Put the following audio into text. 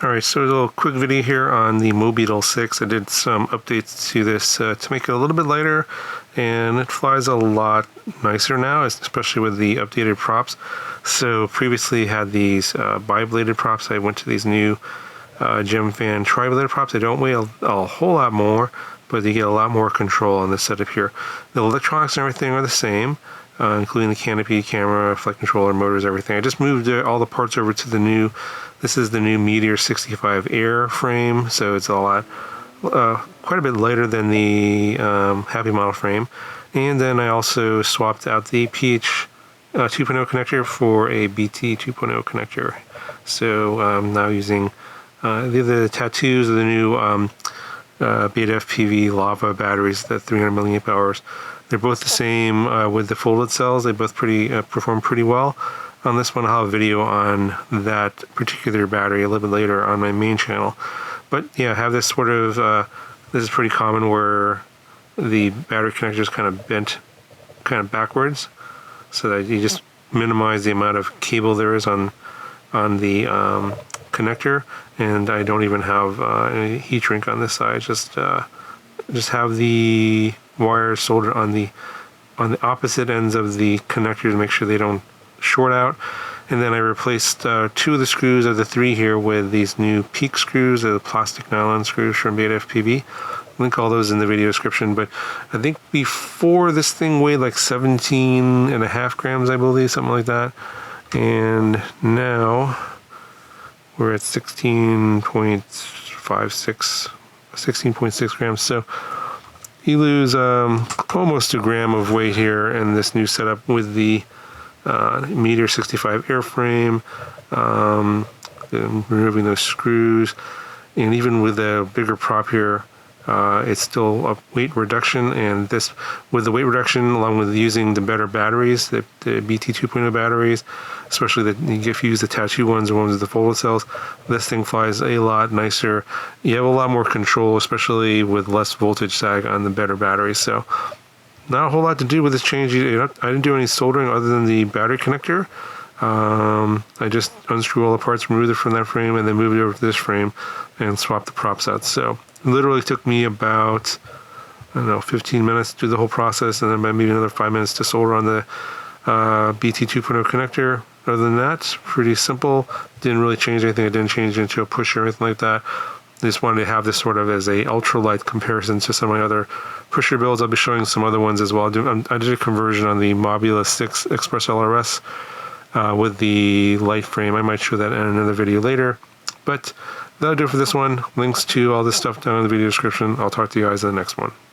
Alright, so a little quick video here on the Mobeetle6. I did some updates to this to make it a little bit lighter, and it flies a lot nicer now, especially with the updated props. So previously had these bi-bladed props. I went to these new Gem Fan tri-bladed props. They don't weigh a whole lot more, but you get a lot more control on this setup here. The electronics and everything are the same, including the canopy, camera, flight controller, motors, everything. I just moved all the parts over to the new, this is the new Meteor 65 Air frame, so it's a lot, quite a bit lighter than the Happymodel frame. And then I also swapped out the PH 2.0 connector for a BT 2.0 connector. So I'm now using the tattoos of the new Beta FPV Lava batteries, the 300 milliamp hours. They're both the same with the folded cells. They both perform pretty well. On this one, I'll have a video on that particular battery a little bit later on my main channel. But yeah, I have this sort of, this is pretty common where the battery connector is kind of bent kind of backwards, so that you just minimize the amount of cable there is on the connector. And I don't even have any heat shrink on this side. Just have the wires soldered on the opposite ends of the connector to make sure they don't short out. And then I replaced 2 of the screws of the 3 here with these new Peak screws, the plastic nylon screws from Beta FPV. Link all those in the video description. But I think before this thing weighed like 17.5 grams, I believe, something like that. And now we're at 16.6 grams. So you lose almost a gram of weight here in this new setup with the Meteor 65 airframe, removing those screws, and even with a bigger prop here, it's still a weight reduction. And this, with the weight reduction, along with using the better batteries, the BT 2.0 batteries, especially if you use the tattoo ones or ones with the folded cells, this thing flies a lot nicer. You have a lot more control, especially with less voltage sag on the better batteries. So not a whole lot to do with this change. I didn't do any soldering other than the battery connector. I just unscrew all the parts, removed it from that frame, and then moved it over to this frame and swapped the props out. So it literally took me about, I don't know, 15 minutes to do the whole process, and then maybe another 5 minutes to solder on the BT 2.0 connector. Other than that, pretty simple. Didn't really change anything. I didn't change it into a push or anything like that. I just wanted to have this sort of as a ultralight comparison to some of my other pusher builds. I'll be showing some other ones as well. I did a conversion on the Mobeetle6 Express LRS with the light frame. I might show that in another video later. But that'll do it for this one. Links to all this stuff down in the video description. I'll talk to you guys in the next one.